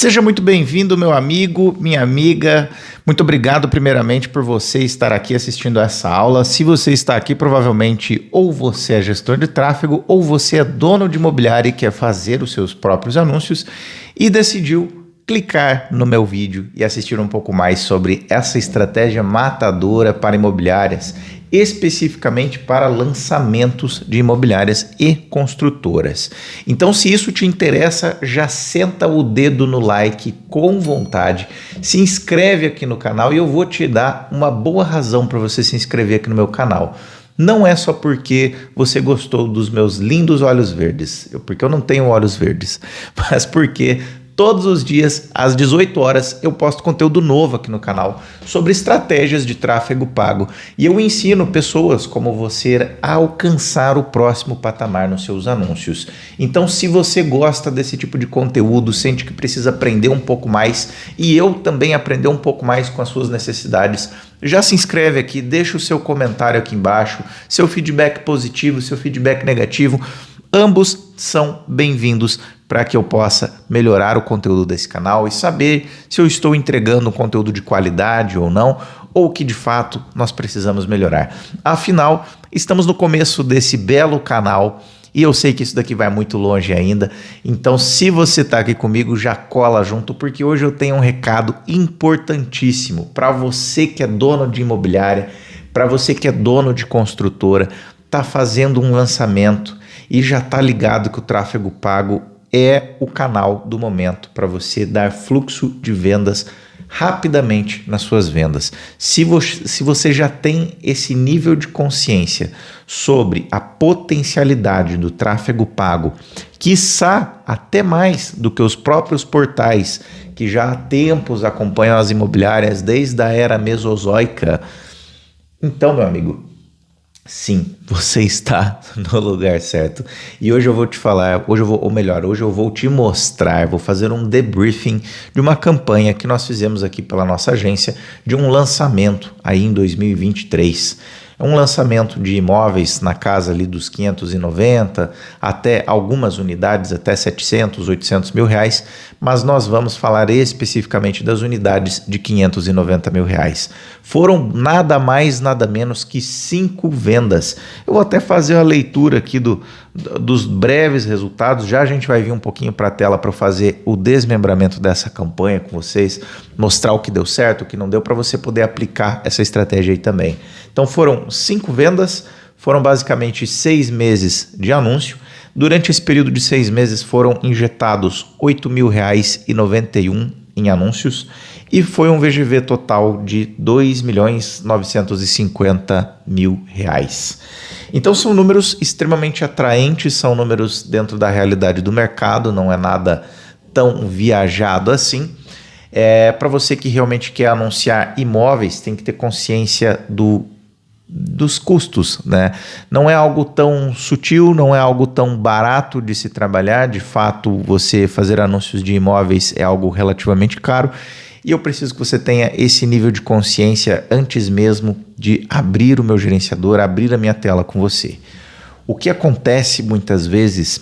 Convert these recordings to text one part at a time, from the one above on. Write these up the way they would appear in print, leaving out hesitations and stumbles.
Seja muito bem-vindo, meu amigo, minha amiga. Muito obrigado, primeiramente, por você estar aqui assistindo essa aula. Se você está aqui, provavelmente ou você é gestor de tráfego ou você é dono de imobiliária e quer fazer os seus próprios anúncios e decidiu clicar no meu vídeo e assistir um pouco mais sobre essa estratégia matadora para imobiliárias, especificamente para lançamentos de imobiliárias e construtoras. Então, se isso te interessa, já senta o dedo no like com vontade, se inscreve aqui no canal e eu vou te dar uma boa razão para você se inscrever aqui no meu canal. Não é só porque você gostou dos meus lindos olhos verdes, porque eu não tenho olhos verdes, mas porque todos os dias, às 18 horas, eu posto conteúdo novo aqui no canal sobre estratégias de tráfego pago. E eu ensino pessoas como você a alcançar o próximo patamar nos seus anúncios. Então, se você gosta desse tipo de conteúdo, sente que precisa aprender um pouco mais e eu também aprender um pouco mais com as suas necessidades, já se inscreve aqui, deixa o seu comentário aqui embaixo, seu feedback positivo, seu feedback negativo. Ambos são bem-vindos para que eu possa melhorar o conteúdo desse canal e saber se eu estou entregando um conteúdo de qualidade ou não, ou que de fato nós precisamos melhorar. Afinal, estamos no começo desse belo canal e eu sei que isso daqui vai muito longe ainda, então se você está aqui comigo, já cola junto, porque hoje eu tenho um recado importantíssimo para você que é dono de imobiliária, para você que é dono de construtora, está fazendo um lançamento e já está ligado que o tráfego pago é o canal do momento para você dar fluxo de vendas rapidamente nas suas vendas. Se você já tem esse nível de consciência sobre a potencialidade do tráfego pago, quiçá até mais do que os próprios portais que já há tempos acompanham as imobiliárias desde a era mesozoica, então, meu amigo, sim, você está no lugar certo. E hoje eu vou te falar, hoje eu vou te mostrar, vou fazer um debriefing de uma campanha que nós fizemos aqui pela nossa agência, de um lançamento aí em 2023. É um lançamento de imóveis na casa ali dos 590, até algumas unidades, até 700, 800 mil reais, mas nós vamos falar especificamente das unidades de 590 mil reais. Foram nada mais, nada menos que 5 vendas. Eu vou até fazer a leitura aqui dos breves resultados, já a gente vai vir um pouquinho para a tela para fazer o desmembramento dessa campanha com vocês, mostrar o que deu certo, o que não deu, para você poder aplicar essa estratégia aí também. Então foram 5 vendas, foram basicamente 6 meses de anúncio. Durante esse período de 6 meses foram injetados R$ 8.091 em anúncios e foi um VGV total de R$ 2.950.000. Então são números extremamente atraentes, são números dentro da realidade do mercado, não é nada tão viajado assim. Para você que realmente quer anunciar imóveis, tem que ter consciência dos custos, né? Não é algo tão sutil, não é algo tão barato de se trabalhar. De fato, você fazer anúncios de imóveis é algo relativamente caro e eu preciso que você tenha esse nível de consciência antes mesmo de abrir o meu gerenciador, abrir a minha tela com você. O que acontece muitas vezes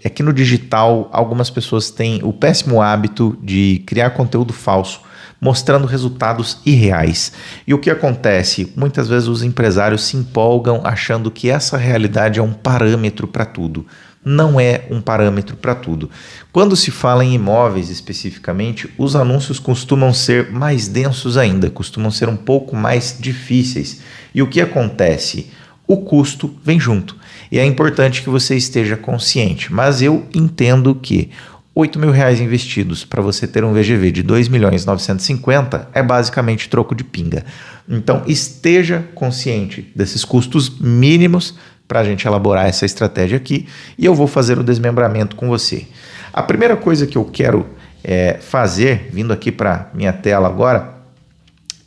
é que no digital algumas pessoas têm o péssimo hábito de criar conteúdo falso, mostrando resultados irreais. E o que acontece? Muitas vezes os empresários se empolgam achando que essa realidade é um parâmetro para tudo. Não é um parâmetro para tudo. Quando se fala em imóveis especificamente, os anúncios costumam ser mais densos ainda, costumam ser um pouco mais difíceis. E o que acontece? O custo vem junto. E é importante que você esteja consciente. Mas eu entendo que R$ 8.000 investidos para você ter um VGV de 2.950.000 é basicamente troco de pinga. Então esteja consciente desses custos mínimos para a gente elaborar essa estratégia aqui e eu vou fazer o desmembramento com você. A primeira coisa que eu quero fazer, vindo aqui para minha tela agora,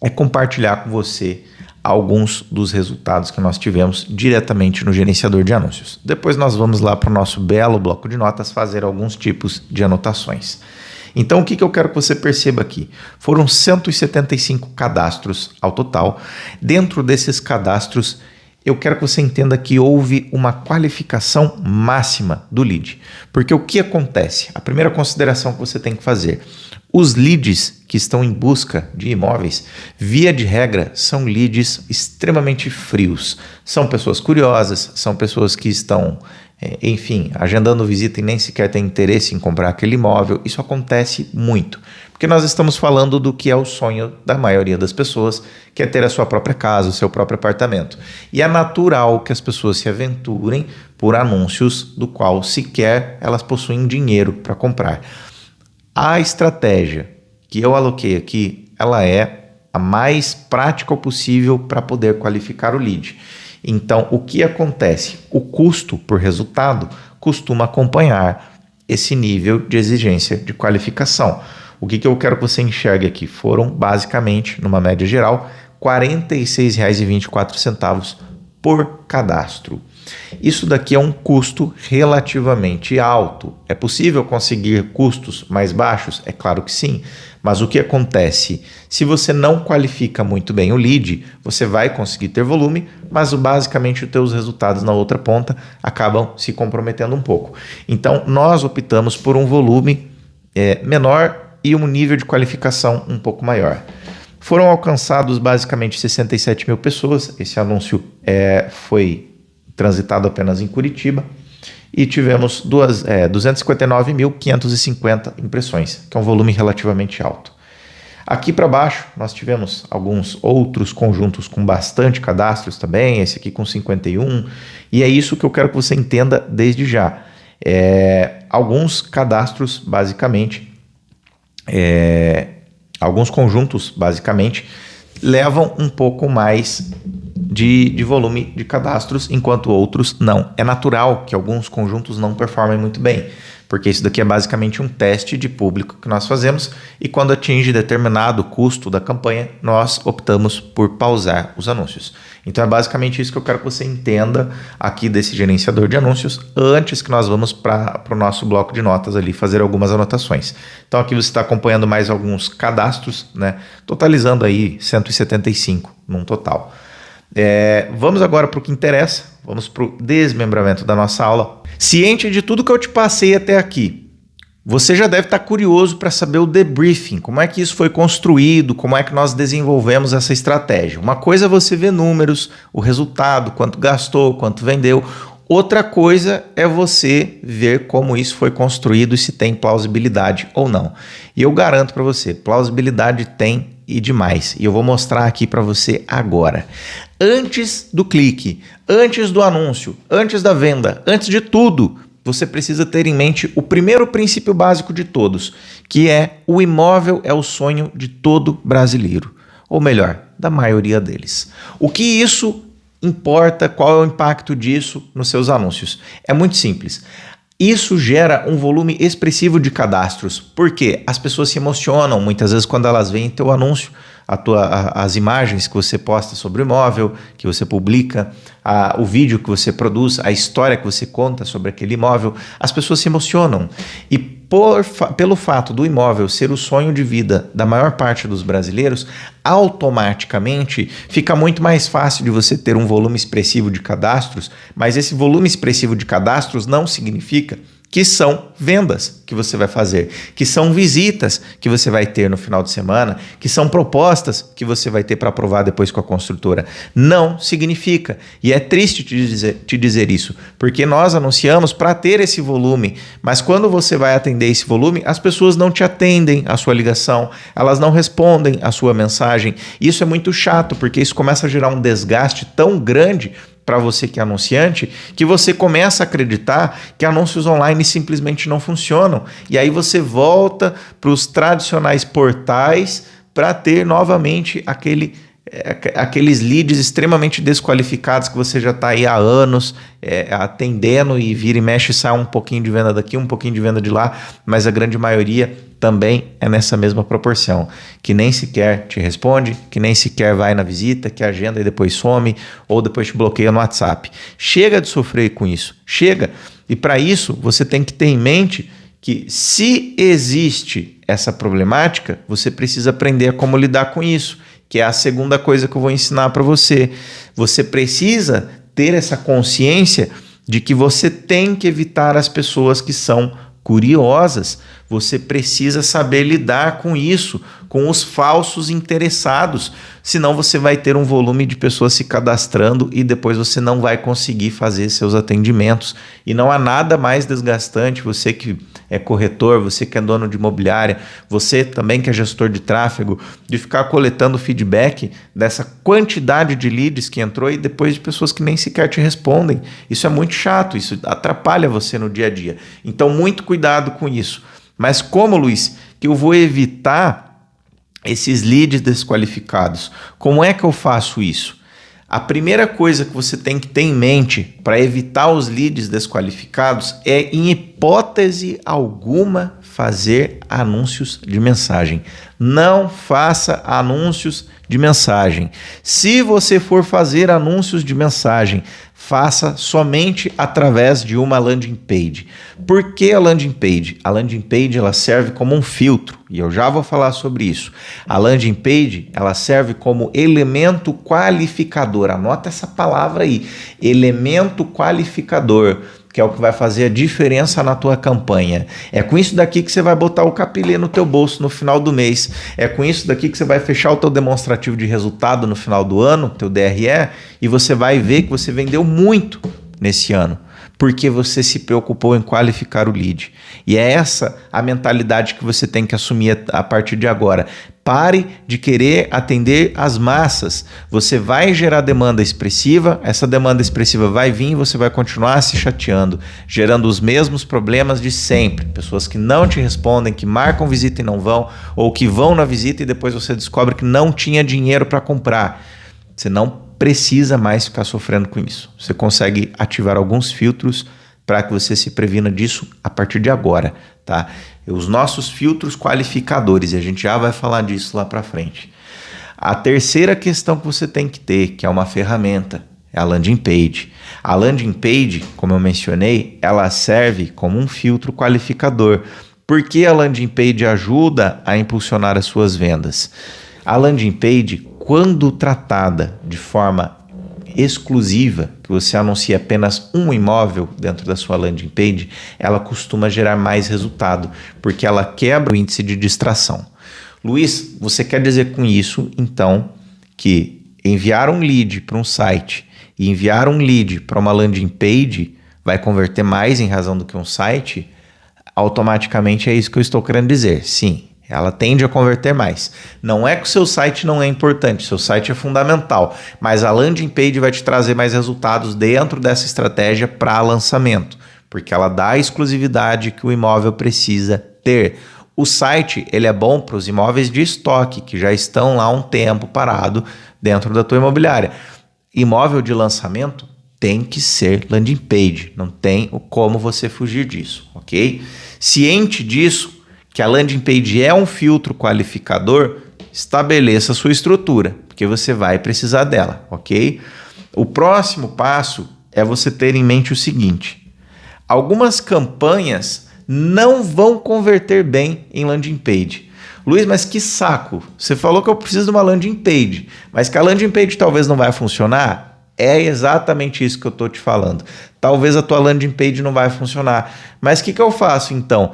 é compartilhar com você alguns dos resultados que nós tivemos diretamente no gerenciador de anúncios. Depois nós vamos lá para o nosso belo bloco de notas fazer alguns tipos de anotações. Então o que eu quero que você perceba aqui? Foram 175 cadastros ao total. Dentro desses cadastros, eu quero que você entenda que houve uma qualificação máxima do lead. Porque o que acontece? A primeira consideração que você tem que fazer: Os leads que estão em busca de imóveis, via de regra, são leads extremamente frios. São pessoas curiosas, são pessoas que estão, enfim, agendando visita e nem sequer têm interesse em comprar aquele imóvel. Isso acontece muito, porque nós estamos falando do que é o sonho da maioria das pessoas, que é ter a sua própria casa, o seu próprio apartamento. E é natural que as pessoas se aventurem por anúncios do qual sequer elas possuem dinheiro para comprar. A estratégia que eu aloquei aqui, ela é a mais prática possível para poder qualificar o lead. Então, o que acontece? O custo por resultado costuma acompanhar esse nível de exigência de qualificação. O que eu quero que você enxergue aqui? Foram, basicamente, numa média geral, R$ 46,24 por cadastro. Isso daqui é um custo relativamente alto. É possível conseguir custos mais baixos? É claro que sim. Mas o que acontece? Se você não qualifica muito bem o lead, você vai conseguir ter volume, mas basicamente os teus resultados na outra ponta acabam se comprometendo um pouco. Então, nós optamos por um volume menor e um nível de qualificação um pouco maior. Foram alcançados basicamente 67 mil pessoas. Esse anúncio foi transitado apenas em Curitiba, e tivemos 259.550 impressões, que é um volume relativamente alto. Aqui para baixo nós tivemos alguns outros conjuntos com bastante cadastros também, esse aqui com 51, e é isso que eu quero que você entenda desde já. Alguns cadastros basicamente, alguns conjuntos basicamente levam um pouco mais de volume de cadastros, enquanto outros não. É natural que alguns conjuntos não performem muito bem, porque isso daqui é basicamente um teste de público que nós fazemos, e quando atinge determinado custo da campanha, nós optamos por pausar os anúncios. Então é basicamente isso que eu quero que você entenda aqui desse gerenciador de anúncios, antes que nós vamos para o nosso bloco de notas ali, fazer algumas anotações. Então aqui você está acompanhando mais alguns cadastros, né? Totalizando aí 175 num total. Vamos agora para o que interessa, vamos para o desmembramento da nossa aula. Ciente de tudo que eu te passei até aqui, você já deve estar curioso para saber o debriefing, como é que isso foi construído, como é que nós desenvolvemos essa estratégia. Uma coisa é você ver números, o resultado, quanto gastou, quanto vendeu. Outra coisa é você ver como isso foi construído e se tem plausibilidade ou não. E eu garanto para você, plausibilidade tem e demais. E eu vou mostrar aqui para você agora. Antes do clique, antes do anúncio, antes da venda, antes de tudo, você precisa ter em mente o primeiro princípio básico de todos, que é: o imóvel é o sonho de todo brasileiro. Ou melhor, da maioria deles. O que isso importa? Qual é o impacto disso nos seus anúncios? É muito simples. Isso gera um volume expressivo de cadastros, porque as pessoas se emocionam muitas vezes quando elas veem teu anúncio, as imagens que você posta sobre o imóvel, que você publica, o vídeo que você produz, a história que você conta sobre aquele imóvel. As pessoas se emocionam, e pelo fato do imóvel ser o sonho de vida da maior parte dos brasileiros, automaticamente fica muito mais fácil de você ter um volume expressivo de cadastros, mas esse volume expressivo de cadastros não significa que são vendas que você vai fazer, que são visitas que você vai ter no final de semana, que são propostas que você vai ter para aprovar depois com a construtora. Não significa. E é triste te dizer isso, porque nós anunciamos para ter esse volume, mas quando você vai atender esse volume, as pessoas não te atendem a sua ligação, elas não respondem a sua mensagem. Isso é muito chato, porque isso começa a gerar um desgaste tão grande para você que é anunciante, que você começa a acreditar que anúncios online simplesmente não funcionam. E aí você volta para os tradicionais portais para ter novamente aqueles leads extremamente desqualificados que você já está aí há anos atendendo, e vira e mexe, sai um pouquinho de venda daqui, um pouquinho de venda de lá, mas a grande maioria também é nessa mesma proporção, que nem sequer te responde, que nem sequer vai na visita, que agenda e depois some, ou depois te bloqueia no WhatsApp. Chega de sofrer com isso, chega. E para isso você tem que ter em mente que, se existe essa problemática, você precisa aprender a como lidar com isso, que é a segunda coisa que eu vou ensinar para você. Você precisa ter essa consciência de que você tem que evitar as pessoas que são curiosas. Você precisa saber lidar com isso, com os falsos interessados, senão você vai ter um volume de pessoas se cadastrando e depois você não vai conseguir fazer seus atendimentos. E não há nada mais desgastante, você que é corretor, você que é dono de imobiliária, você também que é gestor de tráfego, de ficar coletando feedback dessa quantidade de leads que entrou e depois de pessoas que nem sequer te respondem. Isso é muito chato, isso atrapalha você no dia a dia. Então, muito cuidado com isso. Mas como, Luiz, que eu vou evitar esses leads desqualificados? Como é que eu faço isso? A primeira coisa que você tem que ter em mente para evitar os leads desqualificados é, em hipótese alguma, fazer anúncios de mensagem. Não faça anúncios de mensagem. Se você for fazer anúncios de mensagem, faça somente através de uma landing page. Por que a landing page? A landing page ela serve como um filtro, e eu já vou falar sobre isso. A landing page ela serve como elemento qualificador. Anota essa palavra aí, elemento qualificador, que é o que vai fazer a diferença na tua campanha. É com isso daqui que você vai botar o capilê no teu bolso no final do mês. É com isso daqui que você vai fechar o teu demonstrativo de resultado no final do ano, teu DRE, e você vai ver que você vendeu muito nesse ano, porque você se preocupou em qualificar o lead. E é essa a mentalidade que você tem que assumir a partir de agora. Pare de querer atender as massas. Você vai gerar demanda expressiva, essa demanda expressiva vai vir e você vai continuar se chateando, gerando os mesmos problemas de sempre. Pessoas que não te respondem, que marcam visita e não vão, ou que vão na visita e depois você descobre que não tinha dinheiro para comprar. Você não precisa mais ficar sofrendo com isso. Você consegue ativar alguns filtros para que você se previna disso a partir de agora, tá? Os nossos filtros qualificadores, e a gente já vai falar disso lá para frente. A terceira questão que você tem que ter, que é uma ferramenta, é a landing page. A landing page, como eu mencionei, ela serve como um filtro qualificador. Por que a landing page ajuda a impulsionar as suas vendas? A landing page, quando tratada de forma exclusiva, que você anuncia apenas um imóvel dentro da sua landing page, ela costuma gerar mais resultado, porque ela quebra o índice de distração. Luiz, você quer dizer com isso, então, que enviar um lead para um site e enviar um lead para uma landing page vai converter mais em razão do que um site? Automaticamente é isso que eu estou querendo dizer. Sim, ela tende a converter mais. Não é que o seu site não é importante, seu site é fundamental, mas a landing page vai te trazer mais resultados dentro dessa estratégia para lançamento, porque ela dá a exclusividade que o imóvel precisa ter. O site ele é bom para os imóveis de estoque, que já estão lá um tempo parado dentro da tua imobiliária. Imóvel de lançamento tem que ser landing page, não tem como você fugir disso, ok? Ciente disso, que a landing page é um filtro qualificador, estabeleça a sua estrutura, porque você vai precisar dela, ok? O próximo passo é você ter em mente o seguinte: algumas campanhas não vão converter bem em landing page. Luiz, mas que saco! Você falou que eu preciso de uma landing page, mas que a landing page talvez não vai funcionar? É exatamente isso que eu estou te falando. Talvez a tua landing page não vai funcionar. Mas o que eu faço então?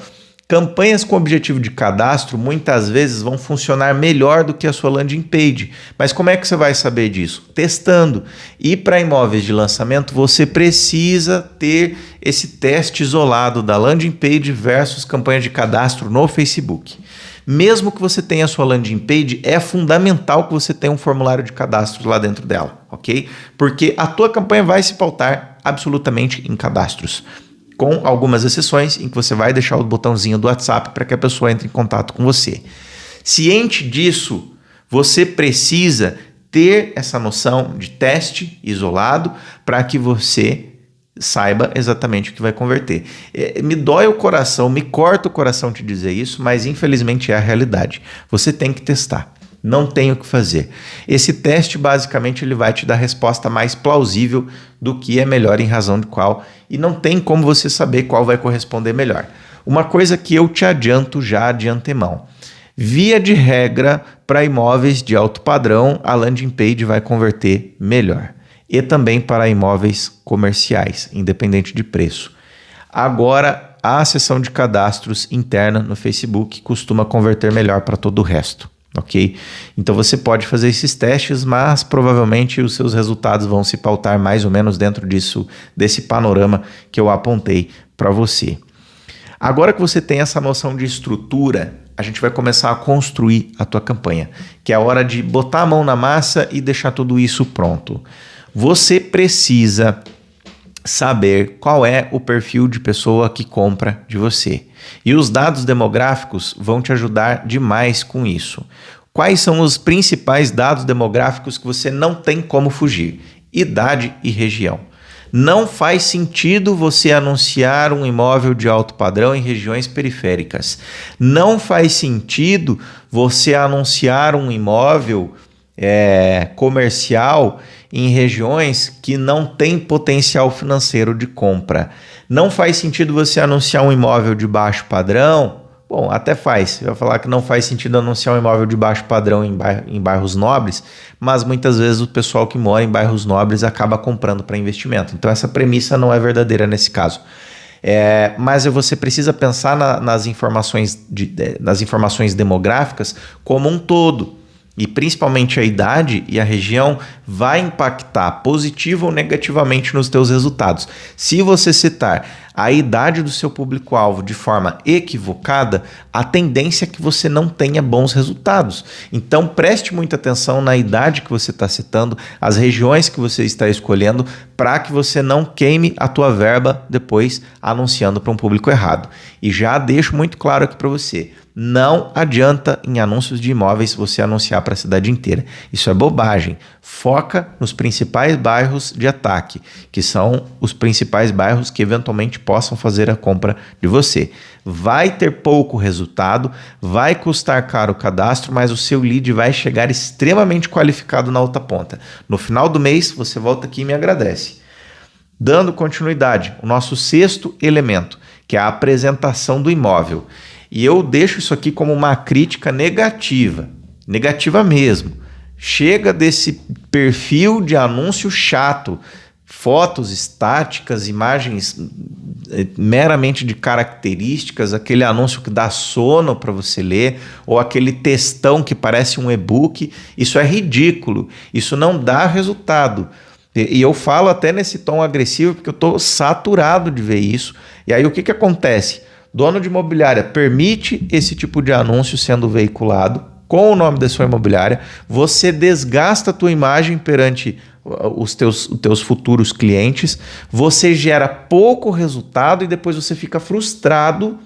Campanhas com objetivo de cadastro muitas vezes vão funcionar melhor do que a sua landing page. Mas como é que você vai saber disso? Testando. E para imóveis de lançamento, você precisa ter esse teste isolado da landing page versus campanha de cadastro no Facebook. Mesmo que você tenha a sua landing page, é fundamental que você tenha um formulário de cadastro lá dentro dela, ok? Porque a tua campanha vai se pautar absolutamente em cadastros, com algumas exceções em que você vai deixar o botãozinho do WhatsApp para que a pessoa entre em contato com você. Ciente disso, você precisa ter essa noção de teste isolado para que você saiba exatamente o que vai converter. Me dói o coração, me corta o coração te dizer isso, mas infelizmente é a realidade. Você tem que testar. Não tem o que fazer. Esse teste, basicamente, ele vai te dar a resposta mais plausível do que é melhor em razão de qual, e não tem como você saber qual vai corresponder melhor. Uma coisa que eu te adianto já de antemão: via de regra, para imóveis de alto padrão, a landing page vai converter melhor. E também para imóveis comerciais, independente de preço. Agora, a seção de cadastros interna no Facebook costuma converter melhor para todo o resto, ok? Então você pode fazer esses testes, mas provavelmente os seus resultados vão se pautar mais ou menos dentro desse panorama que eu apontei para você. Agora que você tem essa noção de estrutura, a gente vai começar a construir a tua campanha, que é a hora de botar a mão na massa e deixar tudo isso pronto. Você precisa saber qual é o perfil de pessoa que compra de você. E os dados demográficos vão te ajudar demais com isso. Quais são os principais dados demográficos que você não tem como fugir? Idade e região. Não faz sentido você anunciar um imóvel de alto padrão em regiões periféricas. Não faz sentido você anunciar um imóvel comercial em regiões que não têm potencial financeiro de compra. Não faz sentido você anunciar um imóvel de baixo padrão. Bom, até faz. Você vai falar que não faz sentido anunciar um imóvel de baixo padrão em bairros nobres, mas muitas vezes o pessoal que mora em bairros nobres acaba comprando para investimento. Então essa premissa não é verdadeira nesse caso. Mas você precisa pensar nas informações demográficas como um todo. E principalmente a idade e a região vai impactar positivo ou negativamente nos teus resultados. Se você citar a idade do seu público-alvo de forma equivocada, a tendência é que você não tenha bons resultados. Então preste muita atenção na idade que você está citando, as regiões que você está escolhendo, para que você não queime a tua verba depois anunciando para um público errado. E já deixo muito claro aqui para você, não adianta em anúncios de imóveis você anunciar para a cidade inteira. Isso é bobagem. Foca nos principais bairros de ataque, que são os principais bairros que eventualmente possam fazer a compra de você. Vai ter pouco resultado, vai custar caro o cadastro, mas o seu lead vai chegar extremamente qualificado na outra ponta. No final do mês, você volta aqui e me agradece. Dando continuidade, o nosso sexto elemento, que é a apresentação do imóvel. E eu deixo isso aqui como uma crítica negativa mesmo. Chega desse perfil de anúncio chato, fotos estáticas, imagens meramente de características, aquele anúncio que dá sono para você ler, ou aquele textão que parece um e-book. Isso é ridículo, isso não dá resultado. E eu falo até nesse tom agressivo porque eu estou saturado de ver isso. E aí o que acontece? Dono de imobiliária permite esse tipo de anúncio sendo veiculado com o nome da sua imobiliária, você desgasta a tua imagem perante os teus futuros clientes, você gera pouco resultado e depois você fica frustrado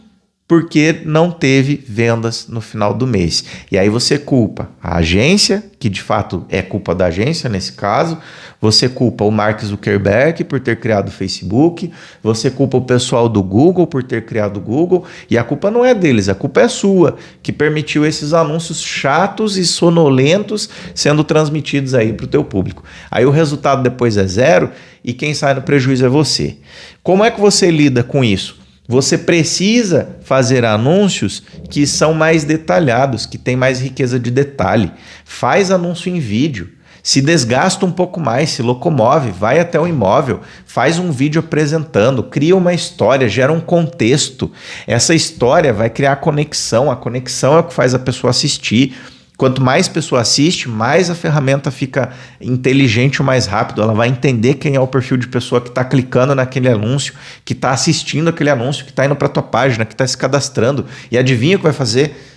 porque não teve vendas no final do mês. E aí você culpa a agência, que de fato é culpa da agência nesse caso, você culpa o Mark Zuckerberg por ter criado o Facebook, você culpa o pessoal do Google por ter criado o Google, e a culpa não é deles, a culpa é sua, que permitiu esses anúncios chatos e sonolentos sendo transmitidos aí para o teu público. Aí o resultado depois é zero e quem sai no prejuízo é você. Como é que você lida com isso? Você precisa fazer anúncios que são mais detalhados, que tem mais riqueza de detalhe. Faz anúncio em vídeo, se desgasta um pouco mais, se locomove, vai até o imóvel, faz um vídeo apresentando, cria uma história, gera um contexto. Essa história vai criar conexão, a conexão é o que faz a pessoa assistir. Quanto mais pessoa assiste, mais a ferramenta fica inteligente ou mais rápido. Ela vai entender quem é o perfil de pessoa que está clicando naquele anúncio, que está assistindo aquele anúncio, que está indo para a tua página, que está se cadastrando. E adivinha o que vai fazer?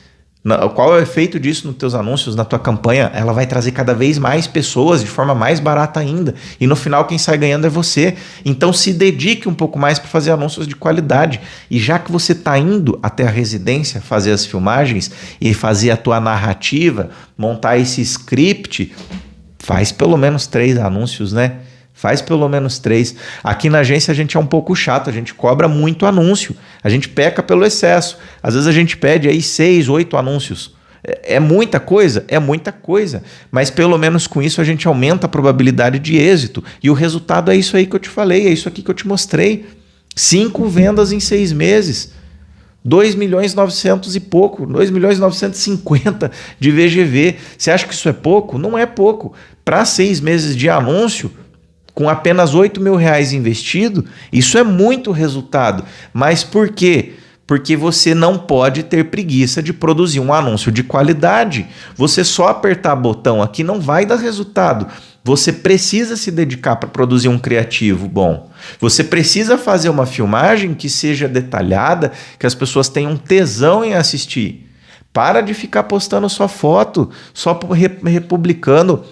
Qual é o efeito disso nos teus anúncios, na tua campanha? Ela vai trazer cada vez mais pessoas de forma mais barata ainda. E no final quem sai ganhando é você. Então se dedique um pouco mais para fazer anúncios de qualidade. E já que você está indo até a residência fazer as filmagens e fazer a tua narrativa, montar esse script, faz pelo menos 3 anúncios, né? Faz pelo menos 3. Aqui na agência a gente é um pouco chato, a gente cobra muito anúncio. A gente peca pelo excesso. Às vezes a gente pede aí 6, 8 anúncios. É muita coisa? É muita coisa. Mas pelo menos com isso a gente aumenta a probabilidade de êxito. E o resultado é isso aí que eu te falei, é isso aqui que eu te mostrei. 5 vendas em 6 meses. 2.900.000 e pouco, 2.950.000 de VGV. Você acha que isso é pouco? Não é pouco. Para 6 meses de anúncio, Com apenas R$8.000 investido, isso é muito resultado. Mas por quê? Porque você não pode ter preguiça de produzir um anúncio de qualidade. Você só apertar botão aqui não vai dar resultado. Você precisa se dedicar para produzir um criativo bom. Você precisa fazer uma filmagem que seja detalhada, que as pessoas tenham tesão em assistir. Para de ficar postando só foto, só republicando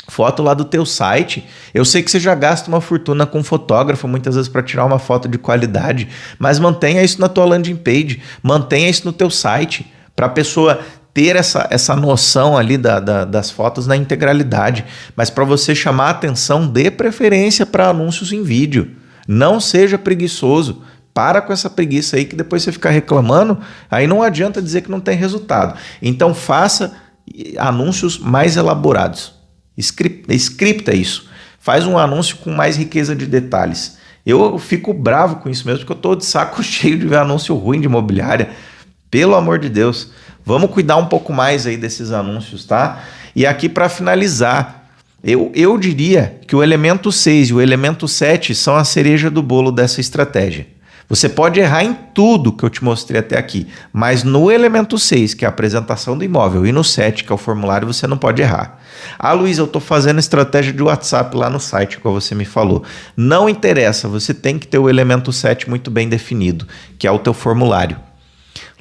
foto lá do teu site. Eu sei que você já gasta uma fortuna com fotógrafo, muitas vezes para tirar uma foto de qualidade, mas mantenha isso na tua landing page, mantenha isso no teu site, para a pessoa ter essa noção ali das fotos na integralidade. Mas para você chamar a atenção, dê preferência para anúncios em vídeo. Não seja preguiçoso. Para com essa preguiça aí que depois você ficar reclamando, aí não adianta dizer que não tem resultado. Então faça anúncios mais elaborados. Scripta isso. Faz um anúncio com mais riqueza de detalhes. Eu fico bravo com isso mesmo, porque eu estou de saco cheio de ver anúncio ruim de imobiliária. Pelo amor de Deus. Vamos cuidar um pouco mais aí desses anúncios, tá? E aqui para finalizar, eu diria que o elemento 6 e o elemento 7 são a cereja do bolo dessa estratégia. Você pode errar em tudo que eu te mostrei até aqui, mas no elemento 6, que é a apresentação do imóvel, e no 7, que é o formulário, você não pode errar. Ah, Luiz, eu estou fazendo estratégia de WhatsApp lá no site, como você me falou. Não interessa, você tem que ter o elemento 7 muito bem definido, que é o teu formulário.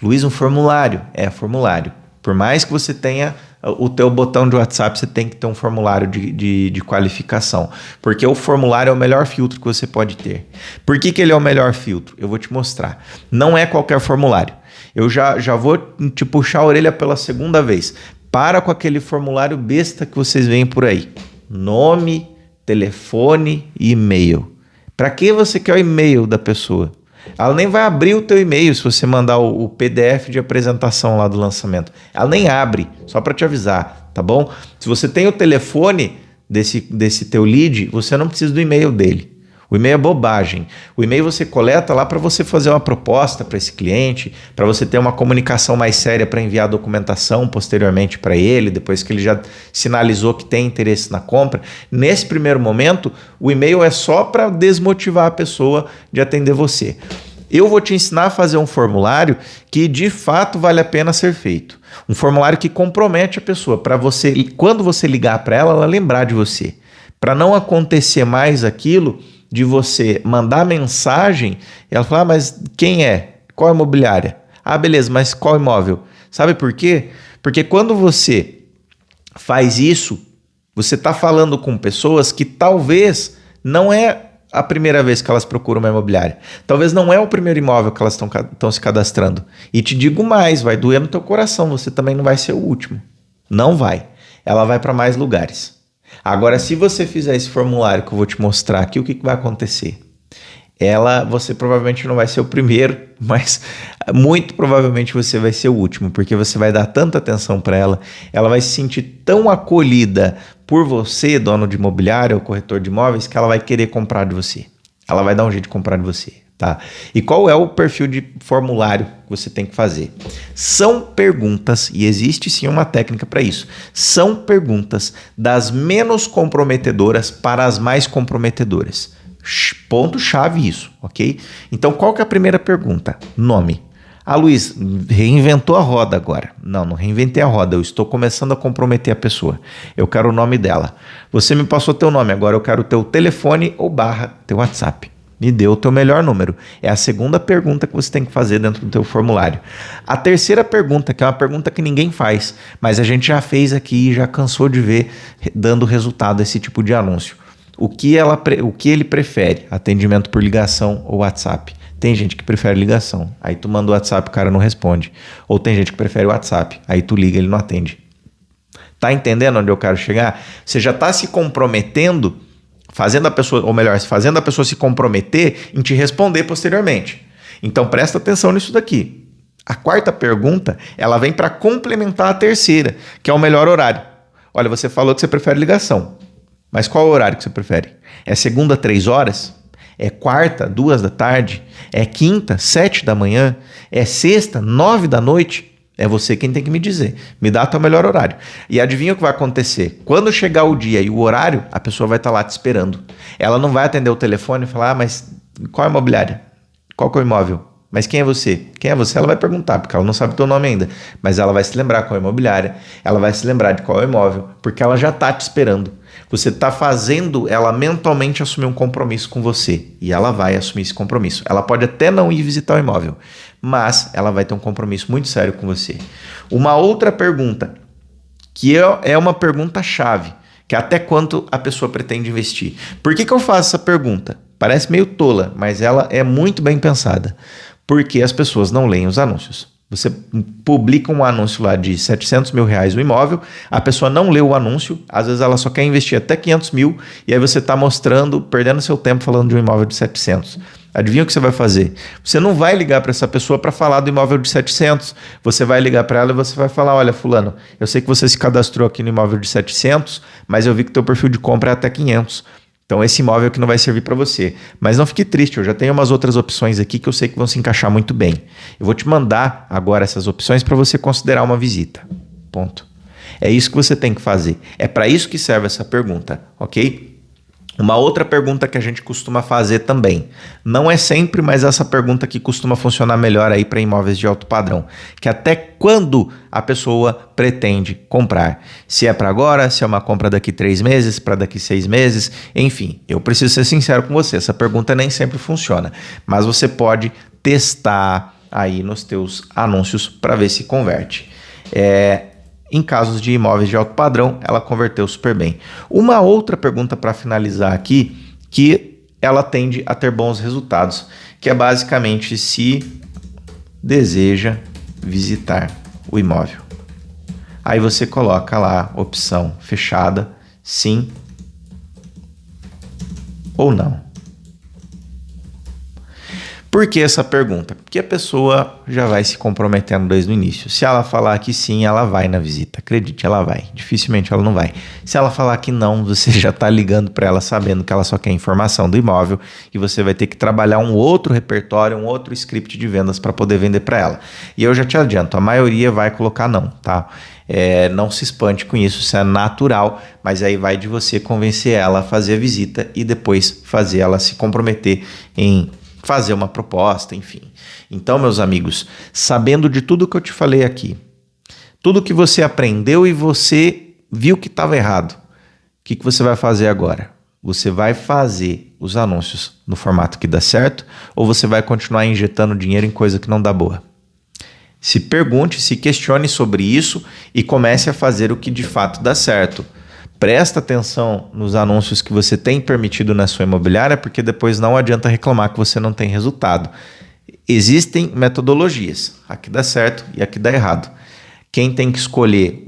Luiz, um formulário? É, formulário. Por mais que você tenha o teu botão de WhatsApp, você tem que ter um formulário de qualificação. Porque o formulário é o melhor filtro que você pode ter. Por que ele é o melhor filtro? Eu vou te mostrar. Não é qualquer formulário. Eu já vou te puxar a orelha pela segunda vez. Para com aquele formulário besta que vocês veem por aí. Nome, telefone e e-mail. Para que você quer o e-mail da pessoa? Ela nem vai abrir o teu e-mail se você mandar o PDF de apresentação lá do lançamento. Ela nem abre, só para te avisar, tá bom? Se você tem o telefone desse teu lead, você não precisa do e-mail dele. O e-mail é bobagem. O e-mail você coleta lá para você fazer uma proposta para esse cliente, para você ter uma comunicação mais séria para enviar a documentação posteriormente para ele, depois que ele já sinalizou que tem interesse na compra. Nesse primeiro momento, o e-mail é só para desmotivar a pessoa de atender você. Eu vou te ensinar a fazer um formulário que de fato vale a pena ser feito. Um formulário que compromete a pessoa para você, quando você ligar para ela lembrar de você. Para não acontecer mais aquilo de você mandar mensagem e ela falar, mas quem é? Qual imobiliária? Ah, beleza, mas qual imóvel? Sabe por quê? Porque quando você faz isso, você está falando com pessoas que talvez não é a primeira vez que elas procuram uma imobiliária. Talvez não é o primeiro imóvel que elas estão se cadastrando. E te digo mais, vai doer no teu coração, você também não vai ser o último. Não vai. Ela vai para mais lugares. Agora, se você fizer esse formulário que eu vou te mostrar aqui, o que vai acontecer? Você provavelmente não vai ser o primeiro, mas muito provavelmente você vai ser o último, porque você vai dar tanta atenção para ela vai se sentir tão acolhida por você, dono de imobiliária ou corretor de imóveis, que ela vai querer comprar de você. Ela vai dar um jeito de comprar de você. Tá? E qual é o perfil de formulário que você tem que fazer? São perguntas, e existe sim uma técnica para isso, são perguntas das menos comprometedoras para as mais comprometedoras. Ponto-chave isso, ok? Então, qual que é a primeira pergunta? Nome. Ah, Luiz, reinventou a roda agora. Não reinventei a roda, eu estou começando a comprometer a pessoa. Eu quero o nome dela. Você me passou teu nome, agora eu quero o teu telefone ou teu WhatsApp. Me deu o teu melhor número. É a segunda pergunta que você tem que fazer dentro do teu formulário. A terceira pergunta, que é uma pergunta que ninguém faz, mas a gente já fez aqui e já cansou de ver dando resultado esse tipo de anúncio. O que ele prefere? Atendimento por ligação ou WhatsApp? Tem gente que prefere ligação. Aí tu manda o WhatsApp, o cara não responde. Ou tem gente que prefere o WhatsApp. Aí tu liga, ele não atende. Tá entendendo onde eu quero chegar? Você já está se comprometendo fazendo a pessoa se comprometer em te responder posteriormente. Então presta atenção nisso daqui. A quarta pergunta, ela vem para complementar a terceira, que é o melhor horário. Olha, você falou que você prefere ligação, mas qual é o horário que você prefere? É segunda, 3 horas? É quarta, 2 da tarde? É quinta, 7 da manhã? É sexta, 9 da noite? É você quem tem que me dizer. Me dá teu melhor horário. E adivinha o que vai acontecer? Quando chegar o dia e o horário, a pessoa vai estar lá te esperando. Ela não vai atender o telefone e falar, mas qual é a imobiliária? Qual que é o imóvel? Mas quem é você? Quem é você? Ela vai perguntar, porque ela não sabe o teu nome ainda. Mas ela vai se lembrar qual é a imobiliária, ela vai se lembrar de qual é o imóvel, porque ela já está te esperando. Você está fazendo ela mentalmente assumir um compromisso com você. E ela vai assumir esse compromisso. Ela pode até não ir visitar o imóvel, mas ela vai ter um compromisso muito sério com você. Uma outra pergunta, que é uma pergunta-chave, que é até quanto a pessoa pretende investir. Por que eu faço essa pergunta? Parece meio tola, mas ela é muito bem pensada. Porque as pessoas não leem os anúncios. Você publica um anúncio lá de 700 mil reais no imóvel, a pessoa não leu o anúncio, às vezes ela só quer investir até 500 mil, e aí você está mostrando, perdendo seu tempo falando de um imóvel de 700. Adivinha o que você vai fazer? Você não vai ligar para essa pessoa para falar do imóvel de 700, você vai ligar para ela e você vai falar, olha fulano, eu sei que você se cadastrou aqui no imóvel de 700, mas eu vi que teu perfil de compra é até 500. Então esse imóvel aqui não vai servir para você. Mas não fique triste, eu já tenho umas outras opções aqui que eu sei que vão se encaixar muito bem. Eu vou te mandar agora essas opções para você considerar uma visita. Ponto. É isso que você tem que fazer. É para isso que serve essa pergunta, ok? Uma outra pergunta que a gente costuma fazer também. Não é sempre, mas essa pergunta que costuma funcionar melhor aí para imóveis de alto padrão. Que até quando a pessoa pretende comprar? Se é para agora, se é uma compra daqui 3 meses, para daqui 6 meses, enfim. Eu preciso ser sincero com você, essa pergunta nem sempre funciona. Mas você pode testar aí nos teus anúncios para ver se converte. Em casos de imóveis de alto padrão, ela converteu super bem. Uma outra pergunta para finalizar aqui, que ela tende a ter bons resultados, que é basicamente se deseja visitar o imóvel. Aí você coloca lá a opção fechada, sim ou não. Por que essa pergunta? Porque a pessoa já vai se comprometendo desde o início. Se ela falar que sim, ela vai na visita. Acredite, ela vai. Dificilmente ela não vai. Se ela falar que não, você já está ligando para ela sabendo que ela só quer informação do imóvel e você vai ter que trabalhar um outro repertório, um outro script de vendas para poder vender para ela. E eu já te adianto, a maioria vai colocar não, tá? Não se espante com isso é natural, mas aí vai de você convencer ela a fazer a visita e depois fazer ela se comprometer em fazer uma proposta, enfim. Então, meus amigos, sabendo de tudo que eu te falei aqui, tudo que você aprendeu e você viu que estava errado, o que você vai fazer agora? Você vai fazer os anúncios no formato que dá certo ou você vai continuar injetando dinheiro em coisa que não dá boa? Se pergunte, se questione sobre isso e comece a fazer o que de fato dá certo. Presta atenção nos anúncios que você tem permitido na sua imobiliária, porque depois não adianta reclamar que você não tem resultado. Existem metodologias, aqui dá certo e aqui dá errado. Quem tem que escolher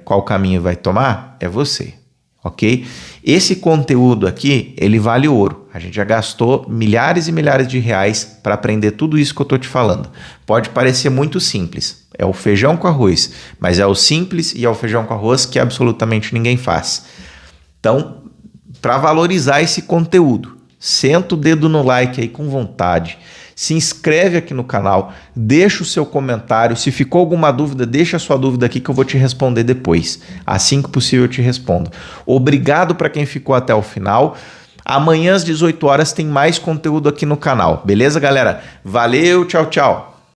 qual caminho vai tomar é você, ok? Esse conteúdo aqui, ele vale ouro. A gente já gastou milhares e milhares de reais para aprender tudo isso que eu estou te falando. Pode parecer muito simples. É o feijão com arroz, mas é o simples e é o feijão com arroz que absolutamente ninguém faz. Então, para valorizar esse conteúdo, senta o dedo no like aí com vontade, se inscreve aqui no canal, deixa o seu comentário, se ficou alguma dúvida, deixa a sua dúvida aqui que eu vou te responder depois. Assim que possível eu te respondo. Obrigado para quem ficou até o final. Amanhã às 18 horas tem mais conteúdo aqui no canal. Beleza, galera? Valeu, tchau, tchau.